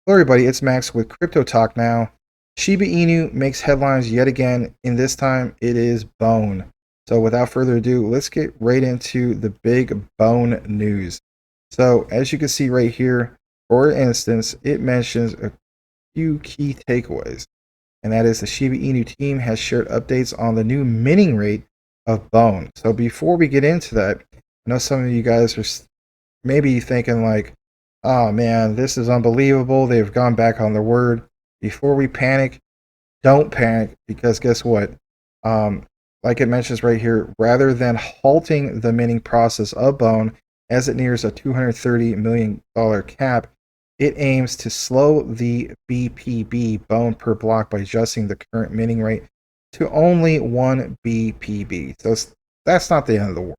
Hello, everybody. It's Max with Crypto Talk now. Shiba Inu makes headlines yet again, and this time it is Bone. So, without further ado, let's get right into the big Bone news. So, as you can see right here, for instance, it mentions a few key takeaways, and that is the Shiba Inu team has shared updates on the new minting rate of Bone. So, before we get into that, I know some of you guys are maybe thinking like, oh man, this is unbelievable. They've gone back on their word. Before we panic, don't panic, because guess what? Um, like it mentions right here, rather than halting the minting process of Bone as it nears a $230 million cap, it aims to slow the BPB Bone per block by adjusting the current minting rate to only 1 BPB. So that's not the end of the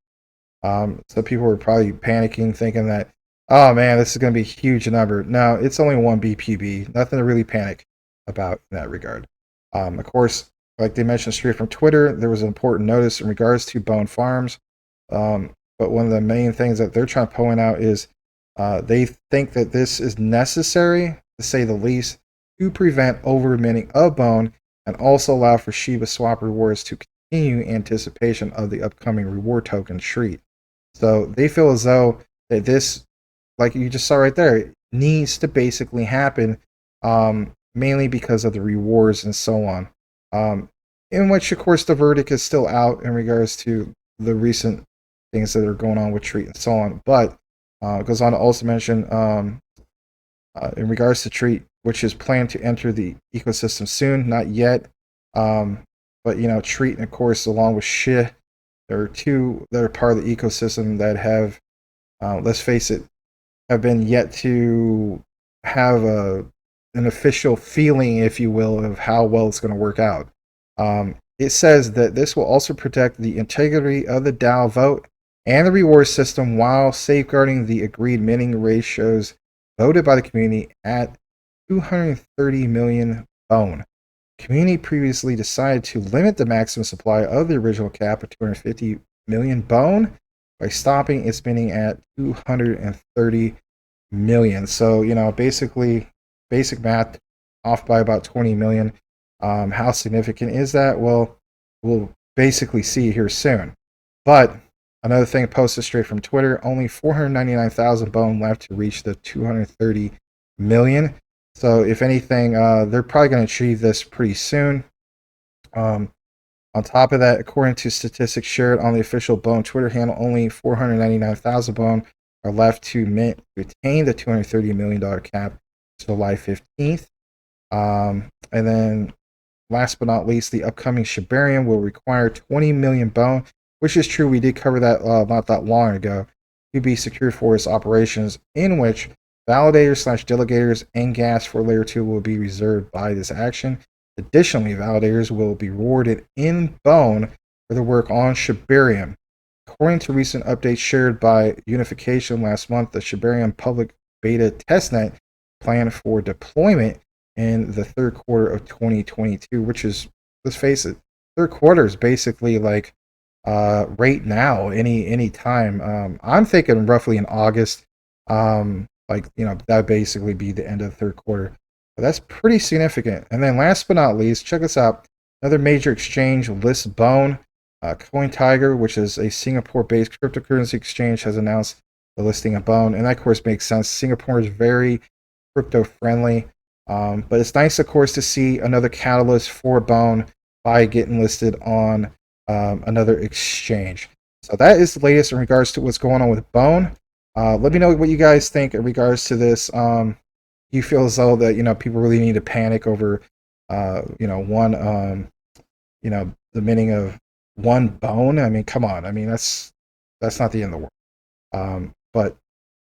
world. So people were probably panicking, thinking that, oh man, this is going to be a huge number. No, it's only 1 BPB. Nothing to really panic about in that regard. Of course, like they mentioned straight from Twitter, there was an important notice in regards to Bone Farms. But one of the main things that they're trying to point out is they think that this is necessary, to say the least, to prevent over minting of Bone and also allow for Shiba swap rewards to continue in anticipation of the upcoming reward token treat. So they feel as though that this, like you just saw right there, needs to basically happen, mainly because of the rewards and so on. In which, of course, the verdict is still out in regards to the recent things that are going on with Treat and so on. But it goes on to also mention, in regards to Treat, which is planned to enter the ecosystem soon, not yet. But Treat, and of course, along with Shi, there are two that are part of the ecosystem that have, let's face it, have been yet to have an official feeling, if you will, of how well it's going to work out. It says that this will also protect the integrity of the DAO vote and the reward system while safeguarding the agreed minting ratios voted by the community at 230 million Bone. Community previously decided to limit the maximum supply of the original cap of 250 million Bone by stopping its minting at 230 million. So, basically, basic math, off by about 20 million. How significant is that? Well, we'll basically see here soon. But another thing posted straight from Twitter, only 499,000 Bone left to reach the 230 million. So if anything, they're probably going to achieve this pretty soon. On top of that, according to statistics shared on the official Bone Twitter handle, only 499,000 Bone are left to attain the $230 million cap July 15th. And then, last but not least, the upcoming Shibarium will require 20 million Bone, which is true. We did cover that not that long ago, to be secured for its operations, in which validators/delegators and gas for Layer 2 will be reserved by this action. Additionally, validators will be rewarded in Bone for their work on Shibarium. According to recent updates shared by Unification last month, the Shibarium public beta testnet planned for deployment in the third quarter of 2022, which is, let's face it, third quarter is basically like right now, any time. I'm thinking roughly in August. That would basically be the end of the third quarter. But that's pretty significant. And then last but not least, check this out. Another major exchange lists Bone. CoinTiger, which is a Singapore-based cryptocurrency exchange, has announced the listing of Bone. And that, of course, makes sense. Singapore is very crypto-friendly. But it's nice, of course, to see another catalyst for Bone by getting listed on another exchange. So that is the latest in regards to what's going on with Bone. Let me know what you guys think in regards to this. You feel as though that people really need to panic over one the minting of one Bone. I mean, come on. I mean, that's not the end of the world. But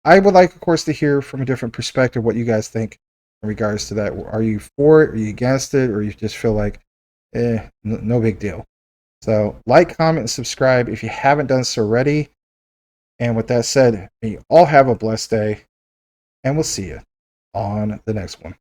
I would like, of course, to hear from a different perspective what you guys think in regards to that. Are you for it? Are you against it? Or you just feel like, no big deal? So like, comment, and subscribe if you haven't done so already. And with that said, may you all have a blessed day, and we'll see you on the next one.